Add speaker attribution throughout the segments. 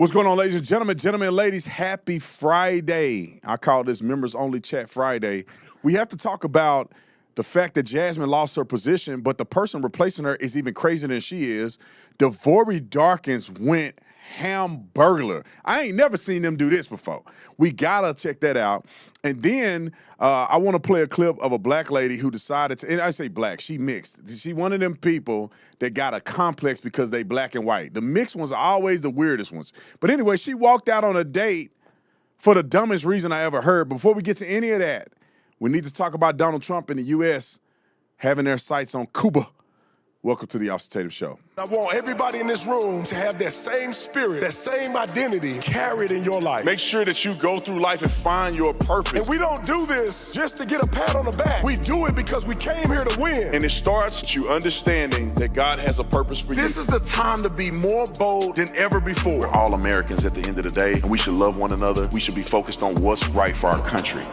Speaker 1: What's going on, ladies and gentlemen and ladies? Happy Friday. I call this Members Only Chat Friday. We have to talk about the fact that Jasmine lost her position, but the person replacing her is even crazier than she is. Devori Darkins went hamburglar. I ain't never seen them do this before. We gotta check that out. And then I want to play a clip of a black lady who decided to, and I say black, she mixed. She one of them people that got a complex because they black and white. The mixed ones are always the weirdest ones. But anyway, she walked out on a date for the dumbest reason I ever heard. Before we get to any of that, we need to talk about Donald Trump and the U.S. having their sights on Cuba. Welcome to the Officer Tatum Show.
Speaker 2: I want everybody in this room to have that same spirit, that same identity carried in your life.
Speaker 1: Make sure that you go through life and find your purpose.
Speaker 2: And we don't do this just to get a pat on the back. We do it because we came here to win.
Speaker 1: And it starts with you understanding that God has a purpose for you.
Speaker 2: This is the time to be more bold than ever before.
Speaker 1: We're all Americans at the end of the day, and we should love one another. We should be focused on what's right for our country.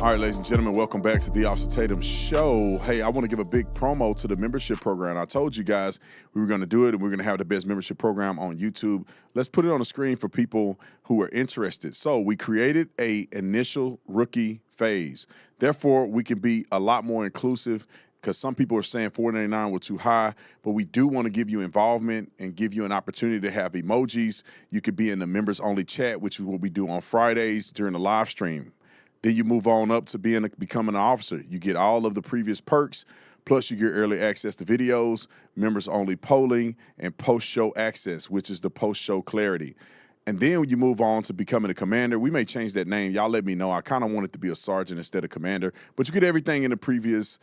Speaker 1: All right, ladies and gentlemen, welcome back to the Officer Tatum Show. Hey, I want to give a big promo to the membership program. I told you guys we were going to do it, and we're going to have the best membership program on YouTube. Let's put it on the screen for people who are interested. So we created a initial rookie phase. Therefore, we can be a lot more inclusive because some people are saying $4.99 were too high, but we do want to give you involvement and give you an opportunity to have emojis. You could be in the members only chat, which is what we do on Fridays during the live stream. Then you move on up to becoming an officer. You get all of the previous perks, plus you get early access to videos, members-only polling, and post-show access, which is the post-show clarity. And then when you move on to becoming a commander, we may change that name. Y'all let me know. I kind of want it to be a sergeant instead of commander. But you get everything in the previous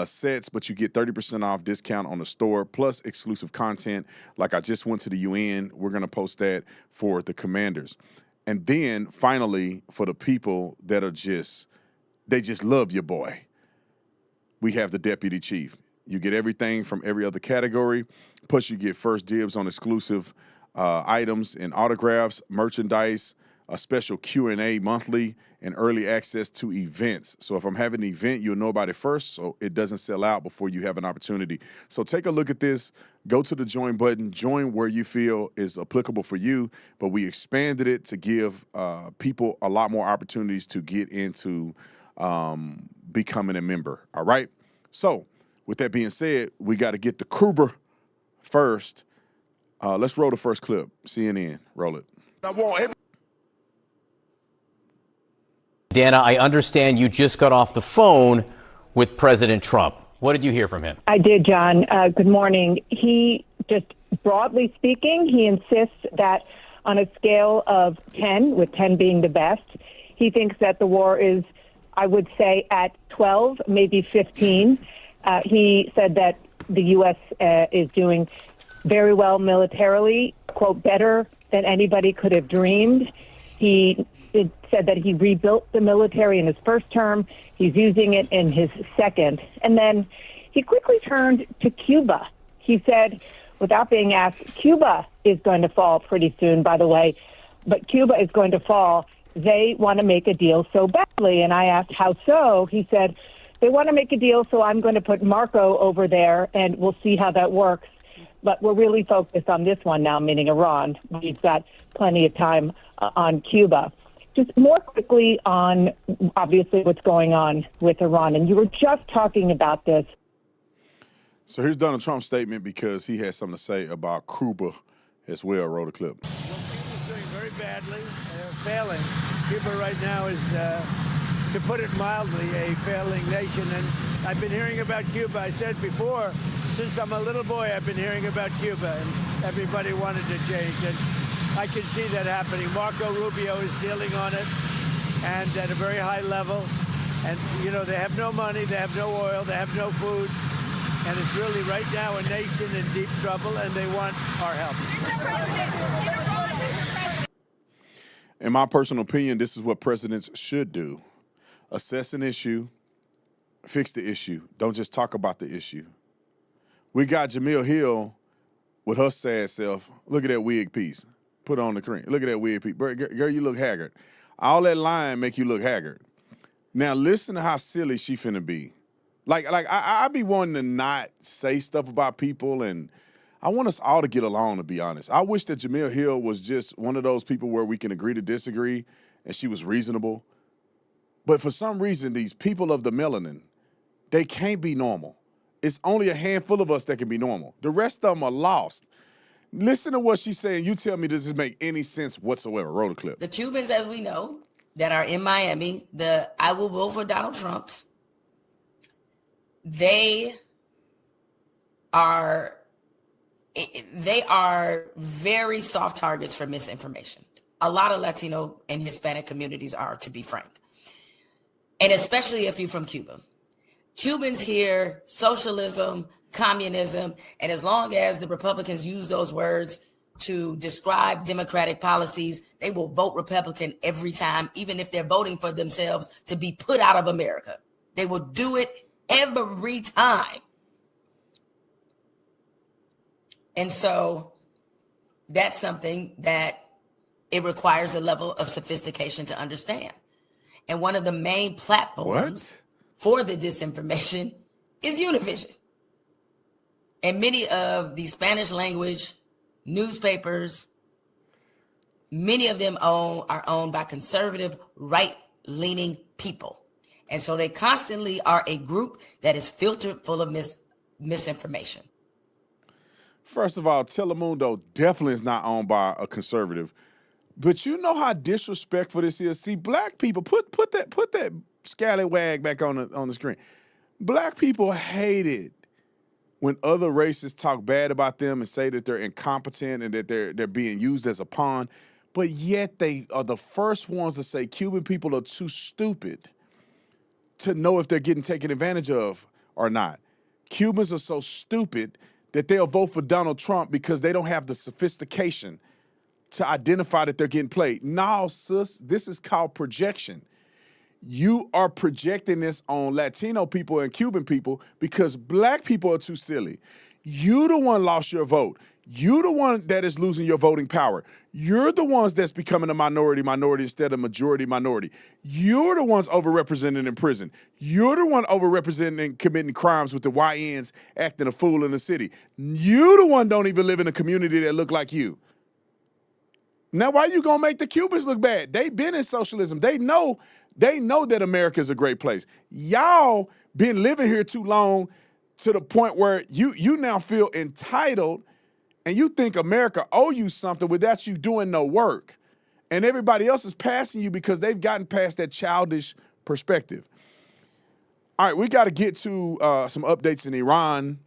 Speaker 1: sets, but you get 30% off discount on the store, plus exclusive content. Like I just went to the UN. We're going to post that for the commanders. And then finally, for the people that are they just love your boy, we have the deputy chief. You get everything from every other category, plus you get first dibs on exclusive items and autographs, merchandise, a special Q&A monthly, and early access to events. So if I'm having an event, you'll know about it first, so it doesn't sell out before you have an opportunity. So take a look at this. Go to the join button. Join where you feel is applicable for you, but we expanded it to give people a lot more opportunities to get into becoming a member, all right? So with that being said, we got to get the Cuba first. Let's roll the first clip. CNN, roll it.
Speaker 2: I want
Speaker 3: Dana, I understand you just got off the phone with President Trump. What did you hear from him?
Speaker 4: I did, John. Good morning. He, just broadly speaking, he insists that on a scale of 10, with 10 being the best, he thinks that the war is, I would say, at 12, maybe 15. He said that the U.S. Is doing very well militarily, quote, better than anybody could have dreamed. He said that he rebuilt the military in his first term. He's using it in his second. And then he quickly turned to Cuba. He said, without being asked, Cuba is going to fall pretty soon, by the way, but Cuba is going to fall. They want to make a deal so badly. And I asked, how so? He said, they want to make a deal, so I'm going to put Marco over there, and we'll see how that works. But we're really focused on this one now, meaning Iran. We've got plenty of time on Cuba. Just more quickly on, obviously, what's going on with Iran. And you were just talking about this.
Speaker 1: So here's Donald Trump's statement because he has something to say about Cuba as well. Roll the clip.
Speaker 5: Well, Cuba's doing very badly. They're failing. Cuba right now is, to put it mildly, a failing nation. And I've been hearing about Cuba. I said before, since I'm a little boy, I've been hearing about Cuba, and everybody wanted to change. And I can see that happening. Marco Rubio is dealing on it, and at a very high level. And, you know, they have no money, they have no oil, they have no food. And it's really right now a nation in deep trouble, and they want our help.
Speaker 1: In my personal opinion, this is what presidents should do. Assess an issue, fix the issue. Don't just talk about the issue. We got Jamil Hill with her sad self. Look at that wig piece. Put on the cream. Look at that wig piece. Girl, you look haggard. All that lying make you look haggard. Now listen to how silly she finna be. I be wanting to not say stuff about people, and I want us all to get along, to be honest. I wish that Jamil Hill was just one of those people where we can agree to disagree, and she was reasonable. But for some reason, these people of the melanin, they can't be normal. It's only a handful of us that can be normal. The rest of them are lost. Listen to what she's saying. You tell me, does this make any sense whatsoever? Roll the clip.
Speaker 6: The Cubans, as we know, that are in Miami, the I will vote for Donald Trumps, they are very soft targets for misinformation. A lot of Latino and Hispanic communities are, to be frank. And especially if you're from Cuba. Cubans hear socialism, communism, and as long as the Republicans use those words to describe democratic policies, they will vote Republican every time, even if they're voting for themselves to be put out of America. They will do it every time. And so that's something that it requires a level of sophistication to understand. And one of the main platforms for the disinformation is Univision. And many of the Spanish language newspapers, many of them are owned by conservative, right-leaning people. And so they constantly are a group that is filtered full of misinformation.
Speaker 1: First of all, Telemundo definitely is not owned by a conservative. But you know how disrespectful this is. See, black people, put that scallywag back on the screen. Black people hate it when other races talk bad about them and say that they're incompetent and that they're being used as a pawn. But yet they are the first ones to say Cuban people are too stupid to know if they're getting taken advantage of or not. Cubans are so stupid that they'll vote for Donald Trump because they don't have the sophistication to identify that they're getting played. No, sis, this is called projection. You are projecting this on Latino people and Cuban people because black people are too silly. You the one lost your vote. You the one that is losing your voting power. You're the ones that's becoming a minority instead of minority. You're the ones overrepresented in prison. You're the one overrepresented and committing crimes with the YNs acting a fool in the city. You the one don't even live in a community that look like you. Now, why you gonna make the Cubans look bad? They been in socialism. They know that America is a great place. Y'all been living here too long to the point where you now feel entitled and you think America owe you something without you doing no work. And everybody else is passing you because they've gotten past that childish perspective. All right, we got to get to some updates in Iran,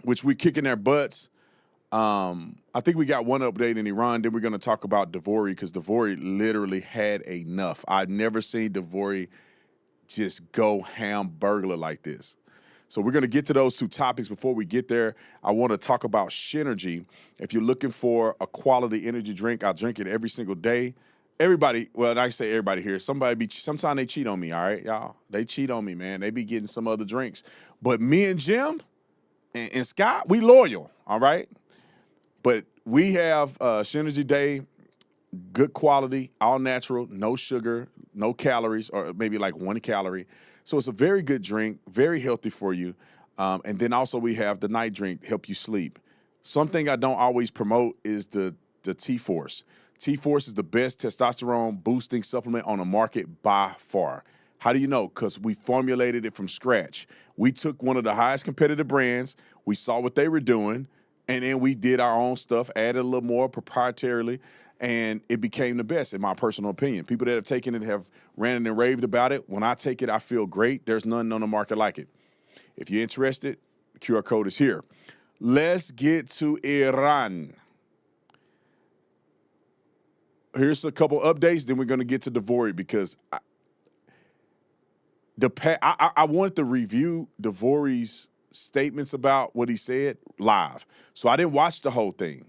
Speaker 1: which we're kicking their butts. I think we got one update in Iran. Then we're going to talk about Davory because Davory literally had enough. I've never seen Davory just go hamburglar like this. So we're going to get to those two topics. Before we get there, I want to talk about Shenergy. If you're looking for a quality energy drink, I drink it every single day. Everybody, well, I say everybody here, sometimes they cheat on me, all right, y'all? They cheat on me, man. They be getting some other drinks. But me and Jim and Scott, we loyal, all right? But we have Shenergy Day, good quality, all natural, no sugar, no calories, or maybe like 1 calorie. So it's a very good drink, very healthy for you. And then also we have the night drink, help you sleep. Something I don't always promote is the T-Force. T-Force is the best testosterone boosting supplement on the market by far. How do you know? Because we formulated it from scratch. We took one of the highest competitive brands, we saw what they were doing, and then we did our own stuff, added a little more proprietarily, and it became the best, in my personal opinion. People that have taken it have ranted and raved about it. When I take it, I feel great. There's none on the market like it. If you're interested, the QR code is here. Let's get to Iran. Here's a couple updates, then we're going to get to Davory because I wanted to review Davory's statements about what he said live. So I didn't watch the whole thing.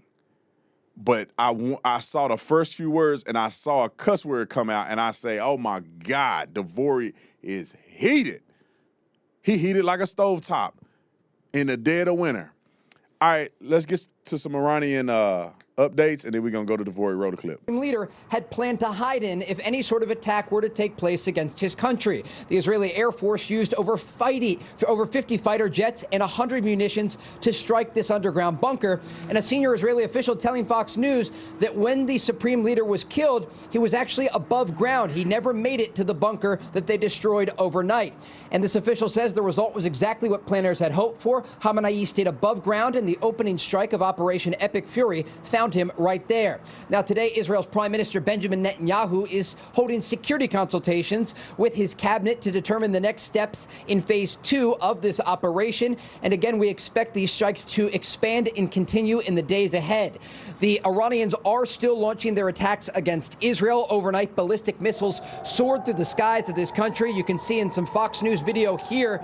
Speaker 1: But I saw the first few words and I saw a cuss word come out and I say, oh my God, Davory is heated. He heated like a stovetop in the dead of winter. All right, let's get to some Iranian updates, and then we're going to go to the Devori Rotor clip.
Speaker 7: The leader had planned to hide in if any sort of attack were to take place against his country. The Israeli Air Force used over 50 fighter jets and 100 munitions to strike this underground bunker. And a senior Israeli official telling Fox News that when the supreme leader was killed, he was actually above ground. He never made it to the bunker that they destroyed overnight. And this official says the result was exactly what planners had hoped for. Khamenei stayed above ground, and the opening strike of Operation Epic Fury found him right there. Now, today, Israel's Prime Minister Benjamin Netanyahu is holding security consultations with his cabinet to determine the next steps in phase 2 of this operation. And again, we expect these strikes to expand and continue in the days ahead. The Iranians are still launching their attacks against Israel. Overnight, ballistic missiles soared through the skies of this country. You can see in some Fox News video here,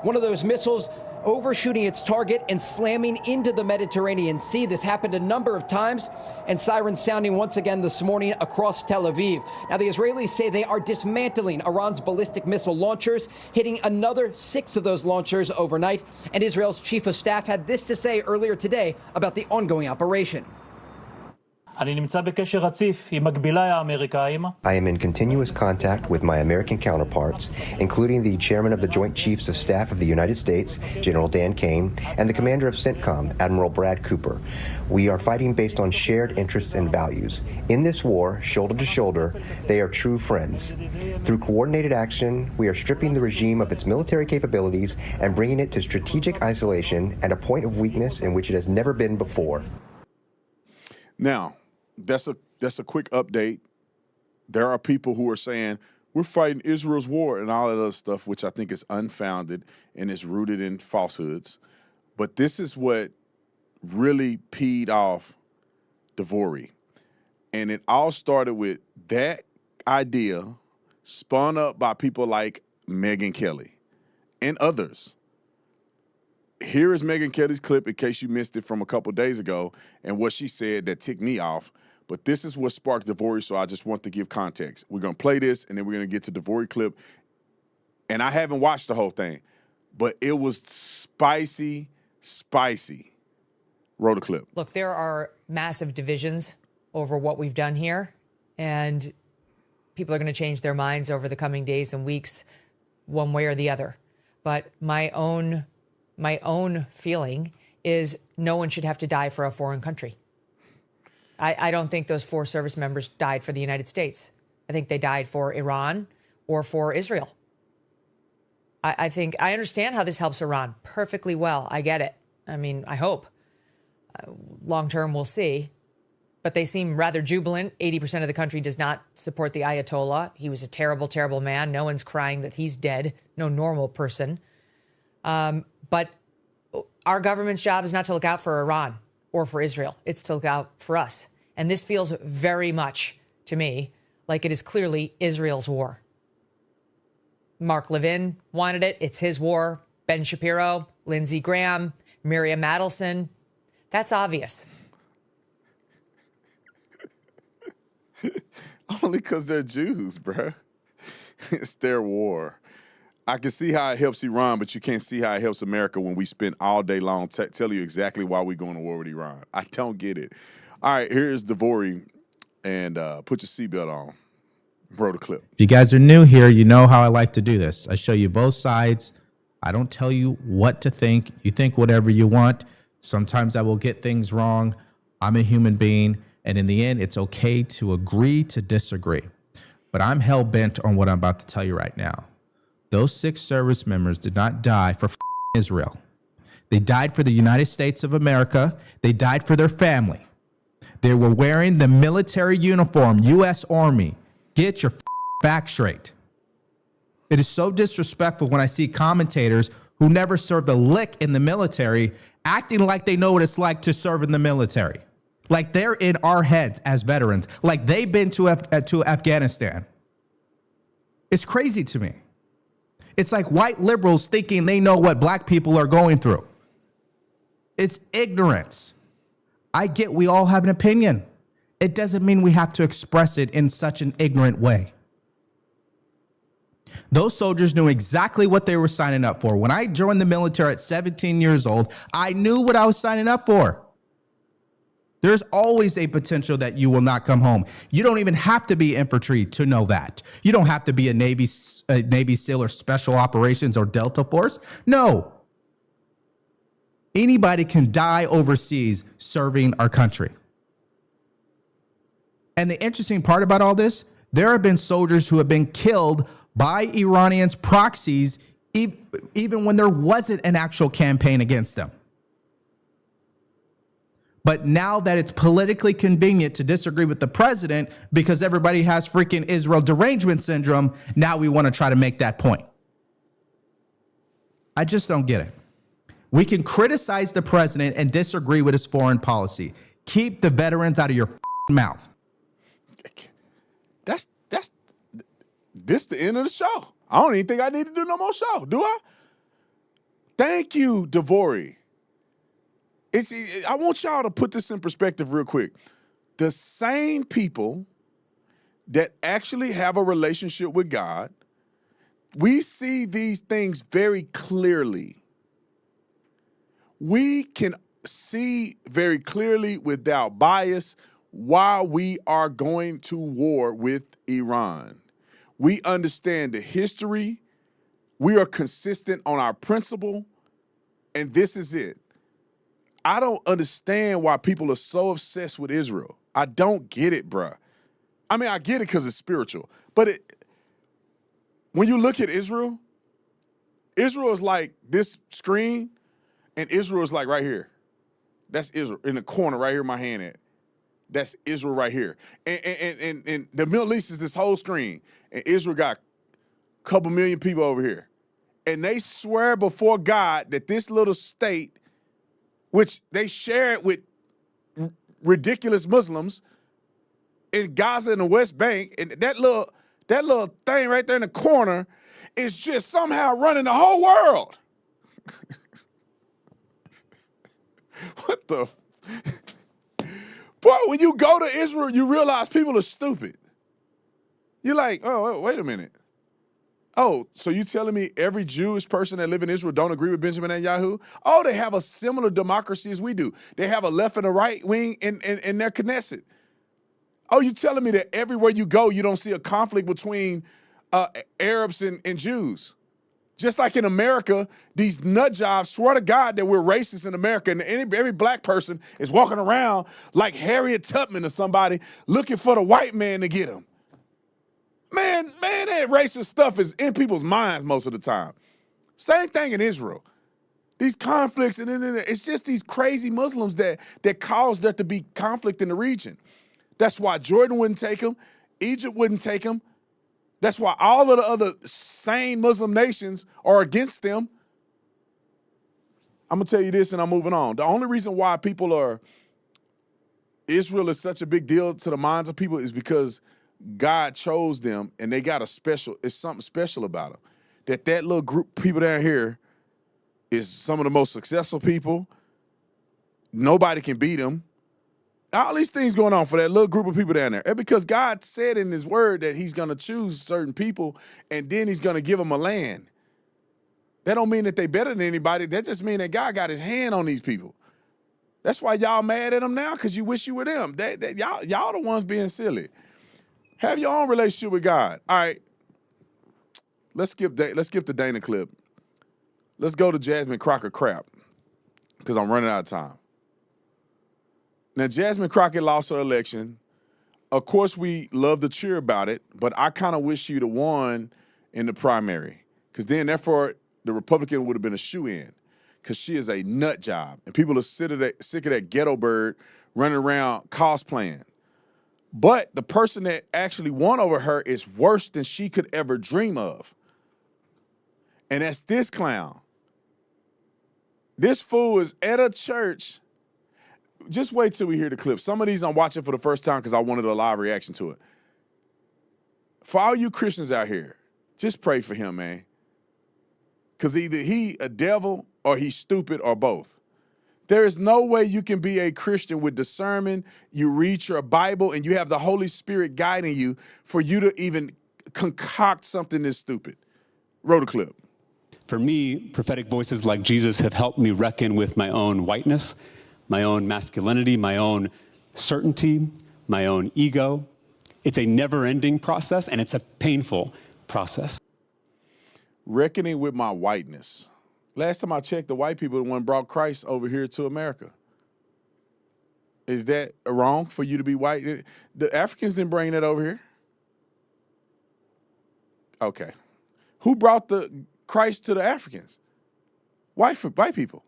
Speaker 7: one of those missiles overshooting its target and slamming into the Mediterranean Sea. This happened a number of times, and sirens sounding once again this morning across Tel Aviv. Now, the Israelis say they are dismantling Iran's ballistic missile launchers, hitting another 6 of those launchers overnight. And Israel's chief of staff had this to say earlier today about the ongoing operation.
Speaker 8: I am in continuous contact with my American counterparts, including the chairman of the Joint Chiefs of Staff of the United States, General Dan Kane, and the commander of CENTCOM, Admiral Brad Cooper. We are fighting based on shared interests and values. In this war, shoulder to shoulder, they are true friends. Through coordinated action, we are stripping the regime of its military capabilities and bringing it to strategic isolation and a point of weakness in which it has never been before.
Speaker 1: Now, that's a quick update. There are people who are saying we're fighting Israel's war and all that other stuff, which I think is unfounded and is rooted in falsehoods. But this is what really peed off Devori. And it all started with that idea spun up by people like Megyn Kelly and others. Here is Megyn Kelly's clip in case you missed it from a couple days ago and what she said that ticked me off. But this is what sparked Devori, so I just want to give context. We're going to play this, and then we're going to get to Devori clip. And I haven't watched the whole thing, but it was spicy. Roll the clip.
Speaker 9: Look, there are massive divisions over what we've done here, and people are going to change their minds over the coming days and weeks, one way or the other. But my own feeling is no one should have to die for a foreign country. I don't think those 4 service members died for the United States. I think they died for Iran or for Israel. I think I understand how this helps Iran perfectly well. I get it. I mean, I hope. Long term, we'll see. But they seem rather jubilant. 80% of the country does not support the Ayatollah. He was a terrible, terrible man. No one's crying that he's dead. No normal person. But our government's job is not to look out for Iran or for Israel. It's to look out for us. And this feels very much to me like it is clearly Israel's war. Mark Levin wanted it. It's his war. Ben Shapiro, Lindsey Graham, Miriam Adelson. That's obvious.
Speaker 1: Only because they're Jews, bruh. It's their war. I can see how it helps Iran, but you can't see how it helps America when we spend all day long tell you exactly why we're going to war with Iran. I don't get it. All right, here's Devori, and put your seatbelt on. Bro, the clip.
Speaker 10: If you guys are new here, you know how I like to do this. I show you both sides. I don't tell you what to think. You think whatever you want. Sometimes I will get things wrong. I'm a human being, and in the end, it's okay to agree to disagree. But I'm hell-bent on what I'm about to tell you right now. Those 6 service members did not die for Israel. They died for the United States of America. They died for their family. They were wearing the military uniform, U.S. Army. Get your facts straight. It is so disrespectful when I see commentators who never served a lick in the military acting like they know what it's like to serve in the military. Like they're in our heads as veterans. Like they've been to Afghanistan. It's crazy to me. It's like white liberals thinking they know what black people are going through. It's ignorance. I get we all have an opinion. It doesn't mean we have to express it in such an ignorant way. Those soldiers knew exactly what they were signing up for. When I joined the military at 17 years old, I knew what I was signing up for. There's always a potential that you will not come home. You don't even have to be infantry to know that. You don't have to be a Navy SEAL or Special Operations or Delta Force. No. Anybody can die overseas serving our country. And the interesting part about all this, there have been soldiers who have been killed by Iranians' proxies, even when there wasn't an actual campaign against them. But now that it's politically convenient to disagree with the president because everybody has freaking Israel derangement syndrome, now we want to try to make that point. I just don't get it. We can criticize the president and disagree with his foreign policy. Keep the veterans out of your mouth.
Speaker 1: This the end of the show. I don't even think I need to do no more show, do I? Thank you, Devori. I want y'all to put this in perspective real quick. The same people that actually have a relationship with God, we see these things very clearly. We can see very clearly without bias why we are going to war with Iran. We understand the history. We are consistent on our principle, and this is it. I don't understand why people are so obsessed with Israel. I don't get it, bruh. I mean, I get it because it's spiritual. But when you look at Israel, Israel is like this screen, and Israel is like right here. That's Israel in the corner right here, my hand at. That's Israel right here. And the Middle East is this whole screen. And Israel got a couple million people over here. And they swear before God that this little state, which they share it with ridiculous Muslims in Gaza and the West Bank, and that little thing right there in the corner is just somehow running the whole world. What the? Boy, when you go to Israel, you realize people are stupid. You're like, oh, wait a minute. Oh, so you telling me every Jewish person that live in Israel don't agree with Benjamin Netanyahu? Oh, they have a similar democracy as we do. They have a left and a right wing in their Knesset. Oh, you telling me that everywhere you go, you don't see a conflict between Arabs and Jews? Just like in America, these nut jobs swear to God that we're racist in America, and every black person is walking around like Harriet Tubman or somebody looking for the white man to get him. Man, that racist stuff is in people's minds most of the time. Same thing in Israel. These conflicts, and it's just these crazy Muslims that caused there to be conflict in the region. That's why Jordan wouldn't take them. Egypt wouldn't take them. That's why all of the other sane Muslim nations are against them. I'm going to tell you this and I'm moving on. The only reason why Israel is such a big deal to the minds of people is because God chose them and they got it's something special about them. That little group of people down here is some of the most successful people. Nobody can beat them. All these things going on for that little group of people down there. And because God said in his word that he's going to choose certain people and then he's going to give them a land. That don't mean that they better than anybody. That just means that God got his hand on these people. That's why y'all mad at them now, because you wish you were them. Y'all the ones being silly. Have your own relationship with God. All right. Let's skip the Dana clip. Let's go to Jasmine Crockett crap, because I'm running out of time. Now, Jasmine Crockett lost her election. Of course, we love to cheer about it, but I kind of wish she'd have won in the primary, because then, therefore, the Republican would have been a shoo-in, because she is a nut job, and people are sick of that ghetto bird running around cosplaying. But the person that actually won over her is worse than she could ever dream of, and that's this clown. This fool is at a church. Just wait till we hear the clip. Some of these I'm watching for the first time because I wanted a live reaction to it. For all you Christians out here, just pray for him, man. Because either he a devil or he's stupid or both. There is no way you can be a Christian with discernment, you read your Bible, and you have the Holy Spirit guiding you for you to even concoct something this stupid. Roll the clip.
Speaker 11: For me, prophetic voices like Jesus have helped me reckon with my own whiteness, my own masculinity, my own certainty, my own ego. It's a never-ending process, and it's a painful process.
Speaker 1: Reckoning with my whiteness. Last time I checked, the white people are the one brought Christ over here to America. Is that wrong for you to be white? The Africans didn't bring that over here. Okay. Who brought the Christ to the Africans? White people.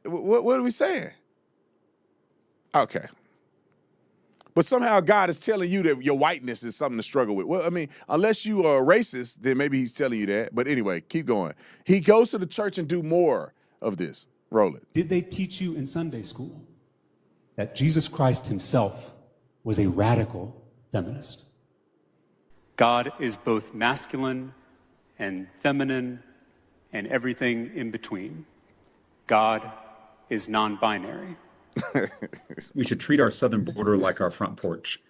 Speaker 1: What are we saying? Okay. But somehow God is telling you that your whiteness is something to struggle with. Well, I mean, unless you are a racist, then maybe he's telling you that. But anyway, keep going. He goes to the church and do more of this. Roll it.
Speaker 11: Did they teach you in Sunday school that Jesus Christ himself was a radical feminist? God is both masculine and feminine and everything in between. God is non-binary.
Speaker 12: We should treat our southern border like our front porch.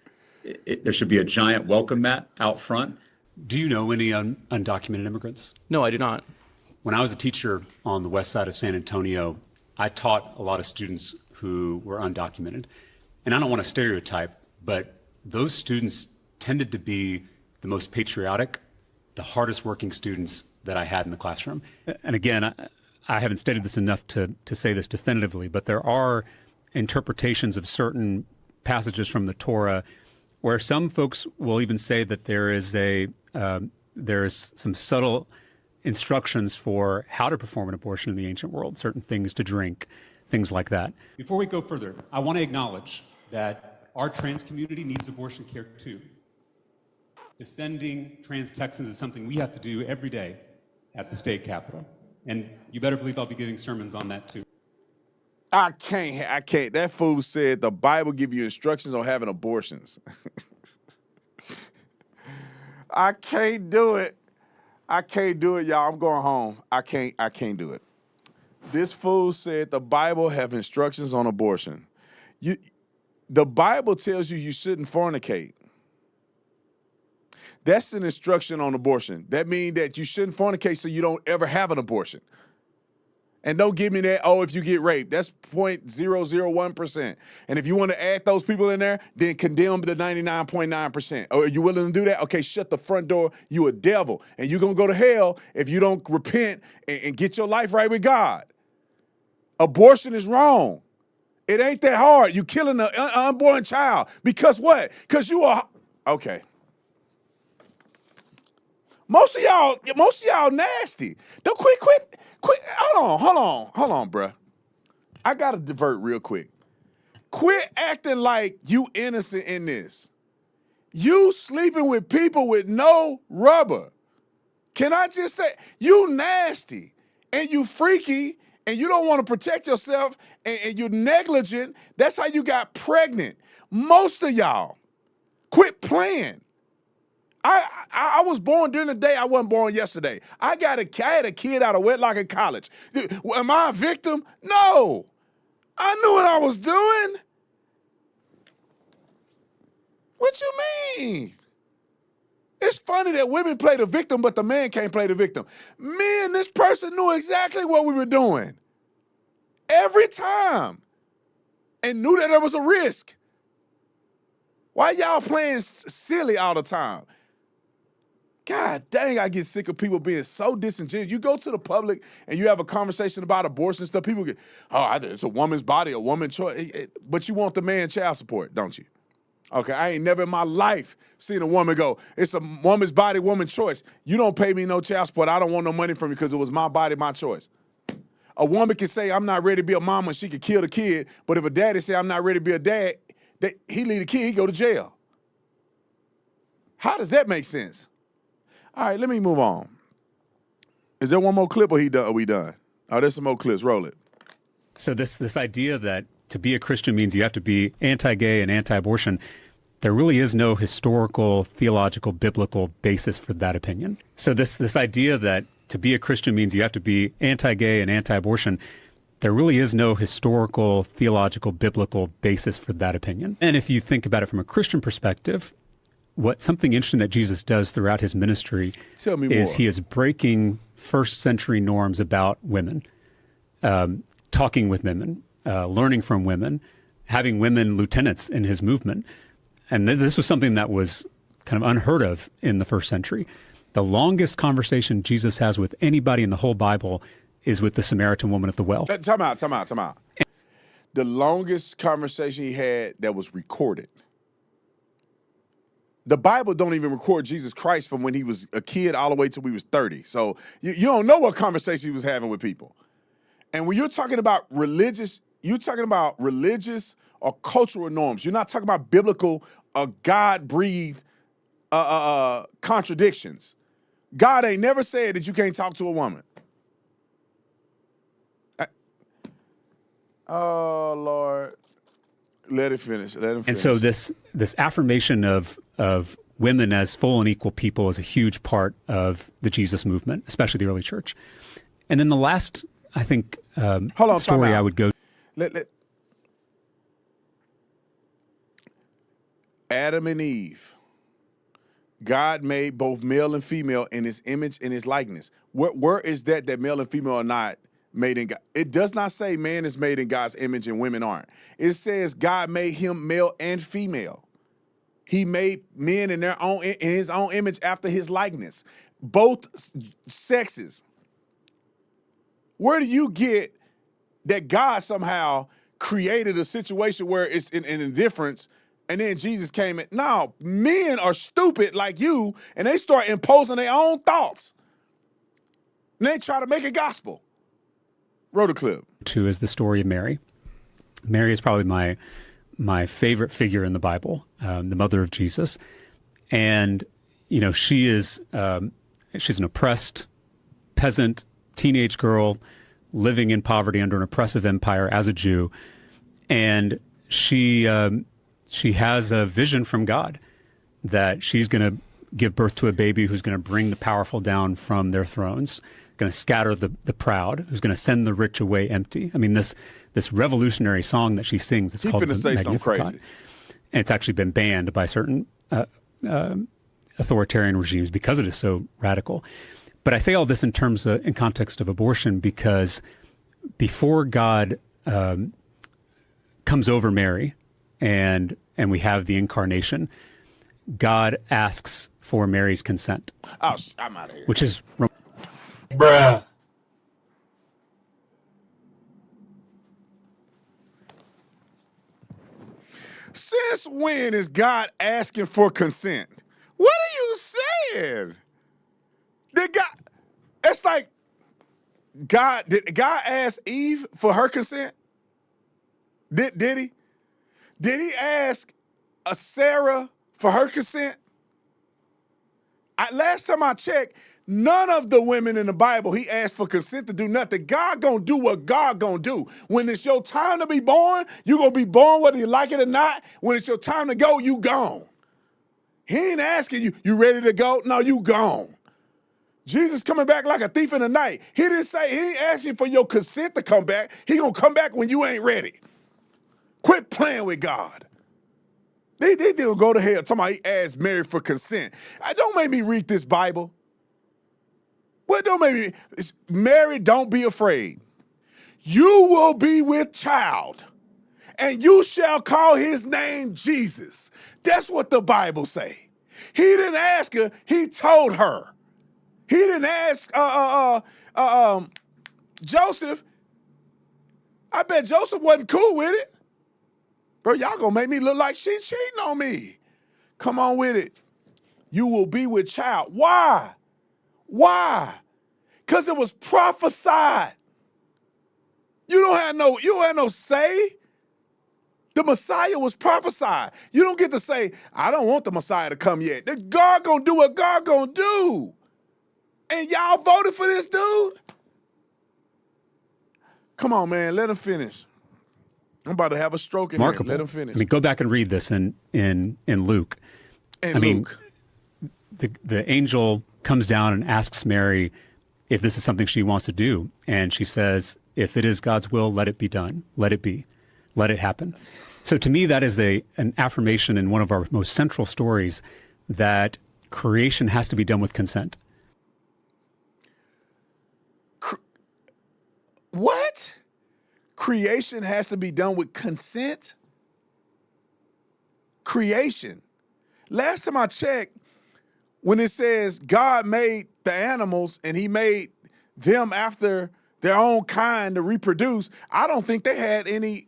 Speaker 12: There should be a giant welcome mat out front.
Speaker 11: Do you know any undocumented immigrants?
Speaker 13: No, I do not.
Speaker 11: When I was a teacher on the west side of San Antonio, I taught a lot of students who were undocumented. And I don't want to stereotype, but those students tended to be the most patriotic, the hardest working students that I had in the classroom. And again, I haven't studied this enough to say this definitively, but there are interpretations of certain passages from the Torah where some folks will even say that there is some subtle instructions for how to perform an abortion in the ancient world, certain things to drink, things like that. Before we go further, I want to acknowledge that our trans community needs abortion care too. Defending trans Texans is something we have to do every day at the state capitol. And you better believe I'll be giving sermons on that too.
Speaker 1: I can't. That fool said the Bible give you instructions on having abortions. I can't do it. I can't do it, y'all. I'm going home. I can't do it. This fool said the Bible have instructions on abortion. The Bible tells you shouldn't fornicate. That's an instruction on abortion. That means that you shouldn't fornicate so you don't ever have an abortion. And don't give me that, if you get raped. That's 0.001%. And if you want to add those people in there, then condemn the 99.9%. Are you willing to do that? Okay, shut the front door. You a devil. And you're going to go to hell if you don't repent and get your life right with God. Abortion is wrong. It ain't that hard. You killing an unborn child. Because what? Because you are... Okay. Most of y'all nasty. Don't quit. Hold on, bruh. I gotta divert real quick. Quit acting like you innocent in this. You sleeping with people with no rubber. Can I just say, you nasty and you freaky and you don't want to protect yourself and you're negligent. That's how you got pregnant. Most of y'all. Quit playing. I was born during the day. I wasn't born yesterday. I had a kid out of wedlock in college. Am I a victim? No. I knew what I was doing. What you mean? It's funny that women play the victim, but the man can't play the victim. Me and this person knew exactly what we were doing. Every time. And knew that there was a risk. Why y'all playing silly all the time? God dang, I get sick of people being so disingenuous. You go to the public and you have a conversation about abortion stuff, people get, it's a woman's body, a woman's choice. But you want the man child support, don't you? Okay, I ain't never in my life seen a woman go, it's a woman's body, woman's choice. You don't pay me no child support. I don't want no money from you because it was my body, my choice. A woman can say, I'm not ready to be a mama, and she could kill the kid. But if a daddy say, I'm not ready to be a dad, he leave the kid, he go to jail. How does that make sense? All right, let me move on. Is there one more clip or are we done? Oh, there's some more clips. Roll it.
Speaker 11: So this idea that to be a Christian means you have to be anti-gay and anti-abortion, there really is no historical, theological, biblical basis for that opinion. So this idea that to be a Christian means you have to be anti-gay and anti-abortion, there really is no historical, theological, biblical basis for that opinion. And if you think about it from a Christian perspective, what something interesting that Jesus does throughout his ministry
Speaker 1: Tell me
Speaker 11: is
Speaker 1: more.
Speaker 11: he is breaking first century norms about women, talking with women, learning from women, having women lieutenants in his movement. And this was something that was kind of unheard of in the first century. The longest conversation Jesus has with anybody in the whole Bible is with the Samaritan woman at the well.
Speaker 1: Time out. The longest conversation he had that was recorded. The Bible don't even record Jesus Christ from when he was a kid all the way till we was 30. So you don't know what conversation he was having with people. And when you're talking about religious or cultural norms. You're not talking about biblical or God-breathed contradictions. God ain't never said that you can't talk to a woman. Oh, Lord. Let it finish. Let him finish.
Speaker 11: And so this affirmation of women as full and equal people is a huge part of the Jesus movement, especially the early church. And then the last, I think, story I would go.
Speaker 1: Adam and Eve. God made both male and female in his image and his likeness. Where is that male and female are not made in God? It does not say man is made in God's image and women aren't. It says God made him male and female. He made men in his own image after his likeness. Both sexes. Where do you get that God somehow created a situation where it's an indifference? And then Jesus came in. No, men are stupid like you, and they start imposing their own thoughts. And they try to make it gospel. Roll the clip.
Speaker 11: Two is the story of Mary. Mary is probably my favorite figure in the Bible, the mother of Jesus. And, you know, she's an oppressed peasant, teenage girl living in poverty under an oppressive empire as a Jew. And she has a vision from God that she's going to give birth to a baby who's going to bring the powerful down from their thrones, going to scatter the proud, who's going to send the rich away empty. I mean, this revolutionary song that she sings, it's called the Magnificat. And it's actually been banned by certain authoritarian regimes because it is so radical. But I say all this in context of abortion because before God comes over Mary, and we have the incarnation, God asks for Mary's consent.
Speaker 1: Oh, I'm out of here.
Speaker 11: Which is...
Speaker 1: Bruh. Since when is God asking for consent? What are you saying? It's like, did God ask Eve for her consent? Did he? Did he ask Sarah for her consent? Last time I checked, none of the women in the Bible, he asked for consent to do nothing. God gonna do what God gonna do. When it's your time to be born, you gonna be born whether you like it or not. When it's your time to go, you gone. He ain't asking you ready to go? No, you gone. Jesus coming back like a thief in the night. He ain't asking for your consent to come back. He gonna come back when you ain't ready. Quit playing with God. They didn't go to hell. Talking about he asked Mary for consent. Don't make me read this Bible. Well, don't make me. Mary, don't be afraid. You will be with child, and you shall call his name Jesus. That's what the Bible say. He didn't ask her. He told her. He didn't ask Joseph. I bet Joseph wasn't cool with it. Bro, y'all gonna make me look like she cheating on me. Come on with it. You will be with child. Why? Why? Because it was prophesied. You had no say. The Messiah was prophesied. You don't get to say, I don't want the Messiah to come yet. God gonna do what God gonna do. And y'all voted for this dude? Come on, man, let him finish. I'm about to have a stroke in here. Let him finish.
Speaker 11: I mean, go back and read this in Luke. The angel comes down and asks Mary if this is something she wants to do. And she says, if it is God's will, let it be done. Let it be. Let it happen. So to me, that is an affirmation in one of our most central stories that creation has to be done with consent.
Speaker 1: What? Creation has to be done with consent? Creation. Last time I checked, when it says God made the animals and he made them after their own kind to reproduce, I don't think they had any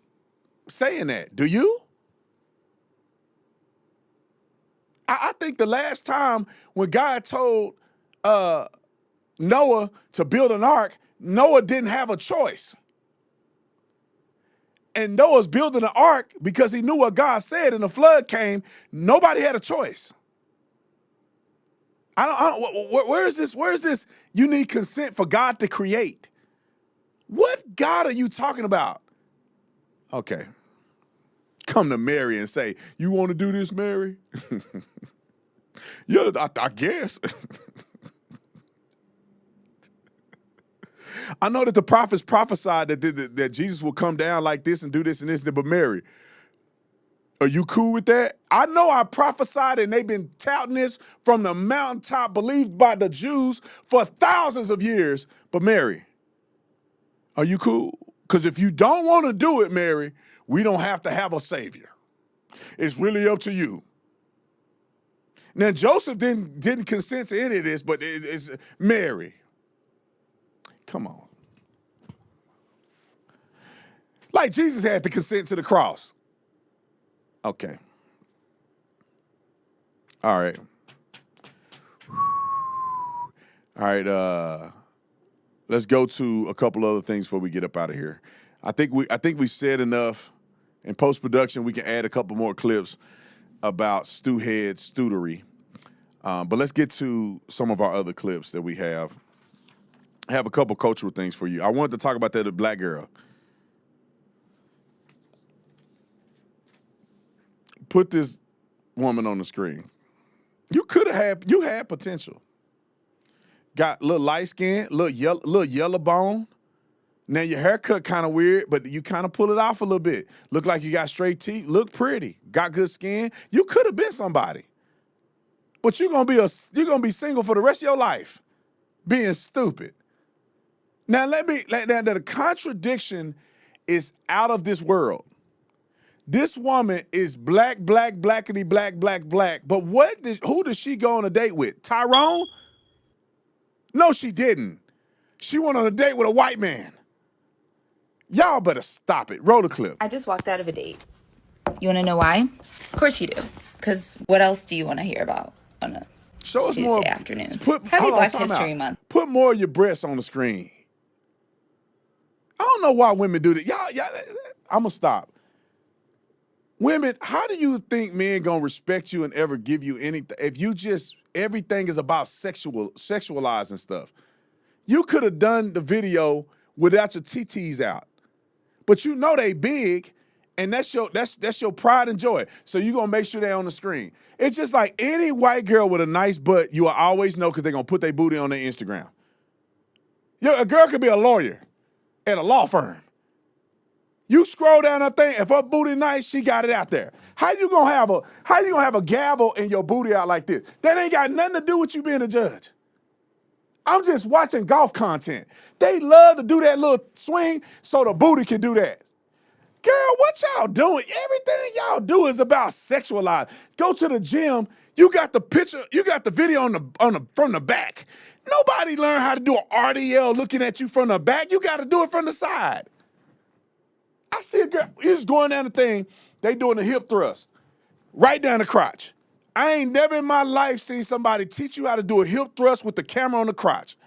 Speaker 1: say in that. Do you? I think the last time when God told Noah to build an ark, Noah didn't have a choice. And Noah's building an ark because he knew what God said, and the flood came. Nobody had a choice. Where is this? You need consent for God to create. What God are you talking about? Okay. Come to Mary and say, you want to do this, Mary? Yeah, I guess. I know that the prophets prophesied that Jesus will come down like this and do this and this, but Mary, are you cool with that? I know I prophesied and they've been touting this from the mountaintop, believed by the Jews for thousands of years, but Mary, are you cool? Because if you don't want to do it, Mary, we don't have to have a savior. It's really up to you. Now, Joseph didn't consent to any of this, but it's Mary. Come on. Like Jesus had to consent to the cross. Okay. All right. All right. Let's go to a couple other things before we get up out of here. I think we said enough. In post-production, we can add a couple more clips about Stu Head's stootery. But let's get to some of our other clips that we have. I have a couple cultural things for you. I wanted to talk about that black girl. Put this woman on the screen. You had potential. Got a little light skin, little yellow bone. Now your haircut kind of weird, but you kind of pull it off a little bit. Look like you got straight teeth. Look pretty. Got good skin. You could have been somebody, but you're gonna be single for the rest of your life, being stupid. Now the contradiction is out of this world. This woman is blackity black. But who did she go on a date with? Tyrone? No, she didn't. She went on a date with a white man. Y'all better stop it. Roll the clip.
Speaker 13: I just walked out of a date. You want to know why? Of course you do. Because what else do you want to hear about on a Tuesday afternoon? Happy Black History Month.
Speaker 1: Put more of your breasts on the screen. I don't know why women do that. Y'all, I'm going to stop. Women, how do you think men going to respect you and ever give you anything if you just, everything is about sexualizing stuff? You could have done the video without your TTs out. But you know they big, and that's your pride and joy. So you're going to make sure they're on the screen. It's just like any white girl with a nice butt, you will always know because they're going to put their booty on their Instagram. A girl could be a lawyer at a law firm. You scroll down her thing, if her booty nice, she got it out there. How you gonna have a gavel and your booty out like this? That ain't got nothing to do with you being a judge. I'm just watching golf content. They love to do that little swing so the booty can do that. Girl, what y'all doing? Everything y'all do is about sexualized. Go to the gym, you got the picture, you got the video from the back. Nobody learned how to do an RDL looking at you from the back. You got to do it from the side. I see a girl, he's going down the thing, they doing the hip thrust, right down the crotch. I ain't never in my life seen somebody teach you how to do a hip thrust with the camera on the crotch.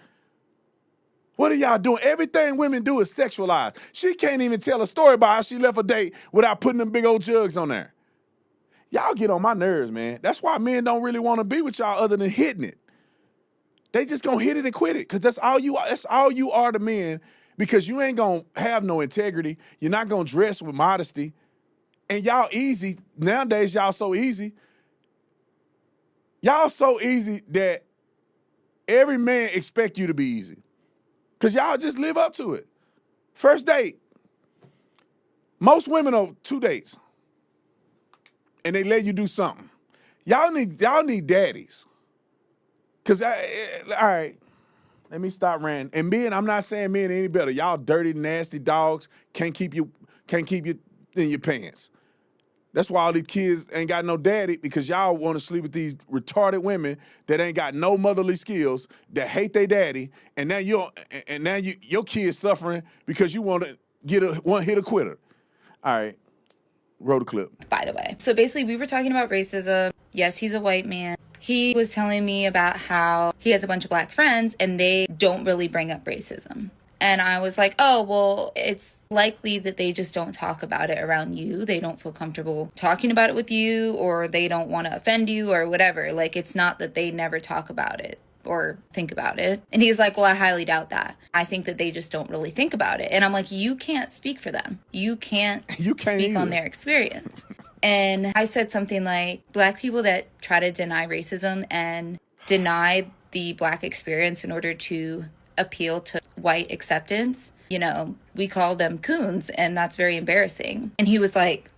Speaker 1: What are y'all doing? Everything women do is sexualized. She can't even tell a story about how she left a date without putting them big old jugs on there. Y'all get on my nerves, man. That's why men don't really want to be with y'all other than hitting it. They just gonna hit it and quit it because that's all you are to men. Because you ain't gonna have no integrity. You're not gonna dress with modesty. And y'all easy. Nowadays, y'all so easy. Y'all so easy that every man expect you to be easy. Because y'all just live up to it. First date. Most women are 2 dates. And they let you do something. Y'all need daddies. Cause all right, let me stop ranting. And I'm not saying men any better. Y'all dirty, nasty dogs can't keep you in your pants. That's why all these kids ain't got no daddy, because y'all want to sleep with these retarded women that ain't got no motherly skills, that hate their daddy, and now your kid's suffering because you want to get a one-hitter quitter. All right, roll the clip.
Speaker 13: By the way, so basically we were talking about racism. Yes, he's a white man. He was telling me about how he has a bunch of black friends and they don't really bring up racism. And I was like, oh, well, it's likely that they just don't talk about it around you. They don't feel comfortable talking about it with you, or they don't want to offend you or whatever. Like, it's not that they never talk about it or think about it. And he's like, well, I highly doubt that. I think that they just don't really think about it. And I'm like, you can't speak for them. You can't speak
Speaker 1: either
Speaker 13: on their experience. And I said something like, black people that try to deny racism and deny the black experience in order to appeal to white acceptance, we call them coons, and that's very embarrassing. And he was like,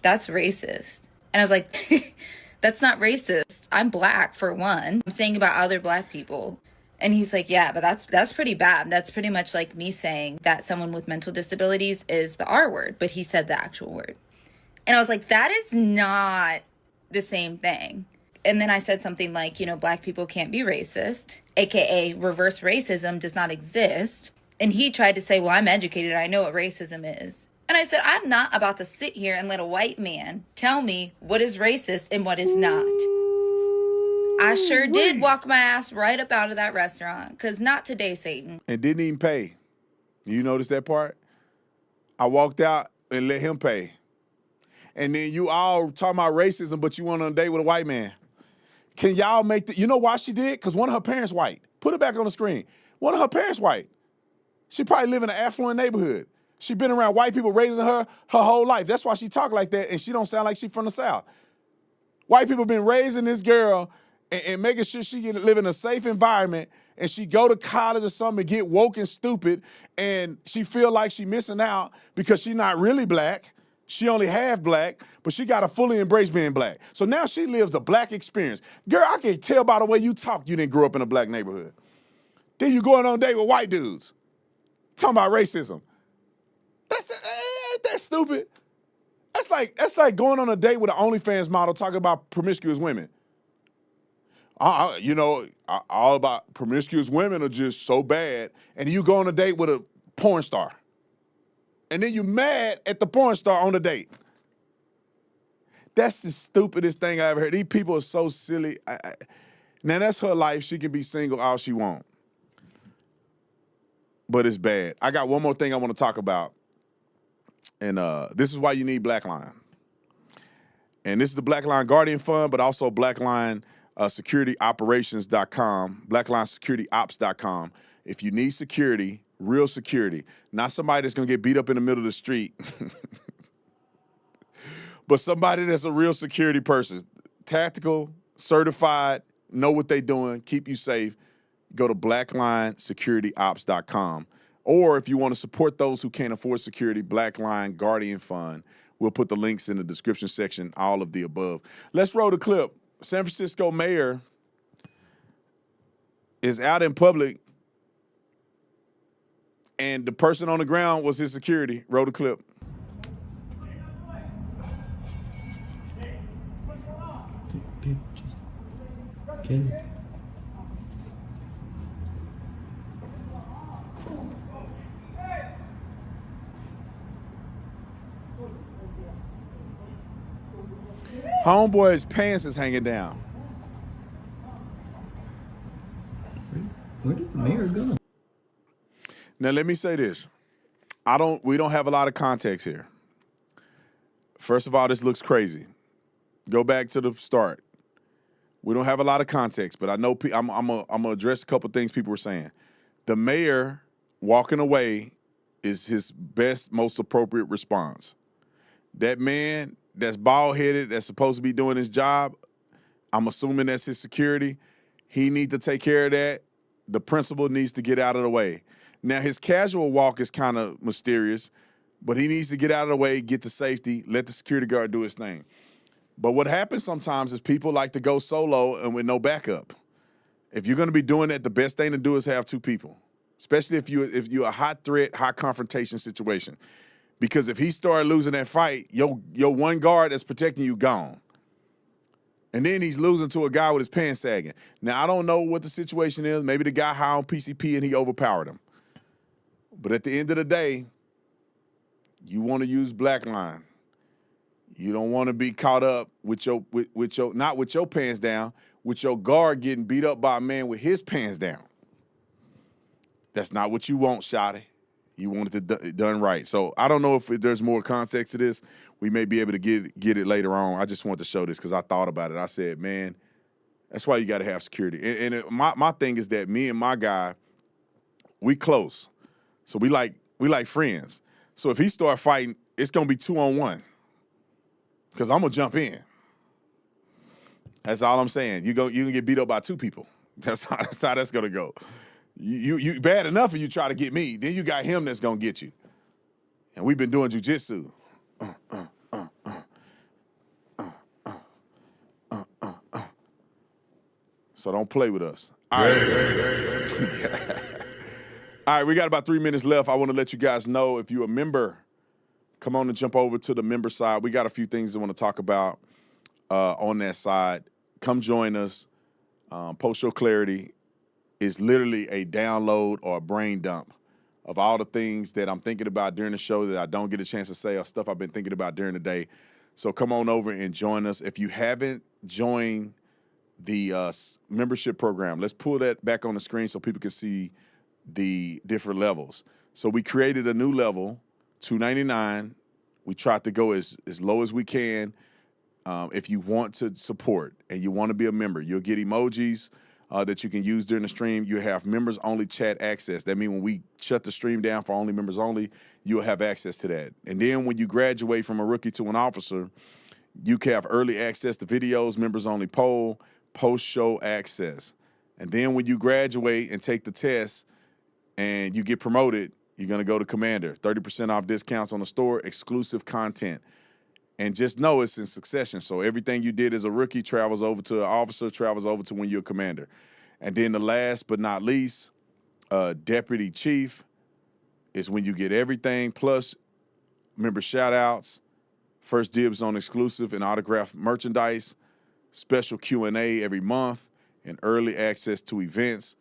Speaker 13: that's racist. And I was like, that's not racist. I'm black, for one. I'm saying about other black people. And he's like, yeah, but that's pretty bad. That's pretty much like me saying that someone with mental disabilities is the R word, but he said the actual word. And I was like, that is not the same thing. And then I said something like, black people can't be racist, aka reverse racism does not exist. And he tried to say, well, I'm educated. I know what racism is. And I said, I'm not about to sit here and let a white man tell me what is racist and what is not. I sure did walk my ass right up out of that restaurant, because not today, Satan.
Speaker 1: And didn't even pay. You notice that part? I walked out and let him pay. And then you all talking about racism, but you went on a date with a white man. Can y'all make you know why she did? Because one of her parents white. Put it back on the screen. One of her parents white. She probably live in an affluent neighborhood. She been around white people raising her whole life. That's why she talk like that, and she don't sound like she from the South. White people been raising this girl and making sure she can live in a safe environment, and she go to college or something and get woke and stupid, and she feel like she missing out because she not really black. She only half black, but she got to fully embrace being black. So now she lives the black experience. Girl, I can tell by the way you talk you didn't grow up in a black neighborhood. Then you going on a date with white dudes. Talking about racism. Ain't that stupid? That's like going on a date with an OnlyFans model talking about promiscuous women. All about promiscuous women are just so bad. And you go on a date with a porn star. And then you mad at the porn star on the date. That's the stupidest thing I ever heard. These people are so silly. Now, that's her life. She can be single all she want. But it's bad. I got one more thing I want to talk about. And this is why you need Blackline. And this is the Blackline Guardian Fund, but also Blackline SecurityOperations.com, BlacklineSecurityOps.com. If you need security, real security, not somebody that's going to get beat up in the middle of the street, but somebody that's a real security person, tactical, certified, know what they're doing, keep you safe, go to BlacklineSecurityOps.com. Or if you want to support those who can't afford security, Blackline Guardian Fund. We'll put the links in the description section, all of the above. Let's roll the clip. San Francisco mayor is out in public, and the person on the ground was his security. Roll the clip. Homeboy's pants is hanging down.
Speaker 14: Where did the mayor go?
Speaker 1: Now let me say this. We don't have a lot of context here. First of all, this looks crazy. Go back to the start. We don't have a lot of context, but I know I'm gonna address a couple things people were saying. The mayor walking away is his best, most appropriate response. That man that's bald-headed, that's supposed to be doing his job, I'm assuming that's his security. He needs to take care of that. The principal needs to get out of the way. Now, his casual walk is kind of mysterious, but he needs to get out of the way, get to safety, let the security guard do his thing. But what happens sometimes is people like to go solo and with no backup. If you're going to be doing that, the best thing to do is have two people, especially if you're a high threat, high confrontation situation. Because if he started losing that fight, your one guard that's protecting you gone. And then he's losing to a guy with his pants sagging. Now, I don't know what the situation is. Maybe the guy high on PCP and he overpowered him. But at the end of the day, you want to use black line. You don't want to be caught up with your not with your pants down, with your guard getting beat up by a man with his pants down. That's not what you want, Shotty. You want it done right. So I don't know if there's more context to this. We may be able to get it later on. I just want to show this because I thought about it. I said, man, that's why you got to have security. My thing is that me and my guy, we close. So we like friends. So if he start fighting, it's gonna be 2-on-1. Because I'm gonna jump in. That's all I'm saying. You gonna get beat up by two people. That's how that's gonna go. You bad enough if you try to get me. Then you got him that's gonna get you. And we've been doing jujitsu. So don't play with us. All right. All right, we got about 3 minutes left. I want to let you guys know if you're a member, come on and jump over to the member side. We got a few things I want to talk about on that side. Come join us. Post Your Clarity is literally a download or a brain dump of all the things that I'm thinking about during the show that I don't get a chance to say or stuff I've been thinking about during the day. So come on over and join us. If you haven't joined the membership program, let's pull that back on the screen so people can see the different levels. So we created a new level, $2.99. We tried to go as low as we can. If you want to support and you want to be a member, you'll get emojis that you can use during the stream. You have members-only chat access. That means when we shut the stream down for only members only, you'll have access to that. And then when you graduate from a rookie to an officer, you can have early access to videos, members-only poll, post-show access. And then when you graduate and take the test and you get promoted, you're going to go to Commander. 30% off discounts on the store, exclusive content. And just know it's in succession. So everything you did as a rookie travels over to an officer, travels over to when you're a commander. And then the last but not least, deputy chief is when you get everything plus member shout-outs, first dibs on exclusive and autographed merchandise, special Q&A every month, and early access to events,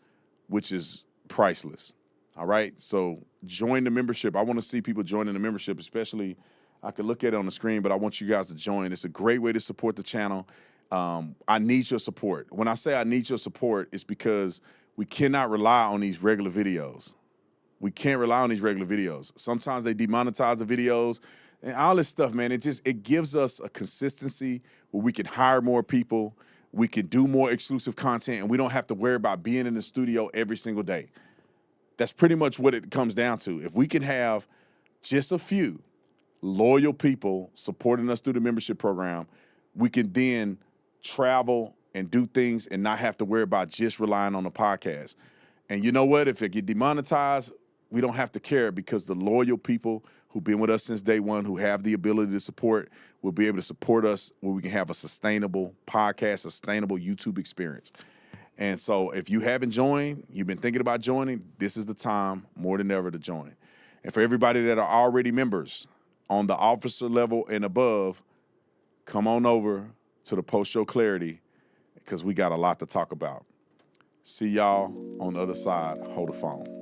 Speaker 1: which is priceless. All right? So join the membership. I want to see people joining the membership, especially I could look at it on the screen, but I want you guys to join. It's a great way to support the channel. I need your support. When I say I need your support, it's because we cannot rely on these regular videos. We can't rely on these regular videos. Sometimes they demonetize the videos and all this stuff, man. It gives us a consistency where we can hire more people, we can do more exclusive content, and we don't have to worry about being in the studio every single day. That's pretty much what it comes down to. If we can have just a few loyal people supporting us through the membership program, we can then travel and do things and not have to worry about just relying on the podcast. And you know what? If it get demonetized, we don't have to care because the loyal people who've been with us since day one, who have the ability to support, will be able to support us where we can have a sustainable podcast, sustainable YouTube experience. And so if you haven't joined, you've been thinking about joining, this is the time more than ever to join. And for everybody that are already members on the officer level and above, come on over to the Post Show Clarity because we got a lot to talk about. See y'all on the other side. Hold the phone.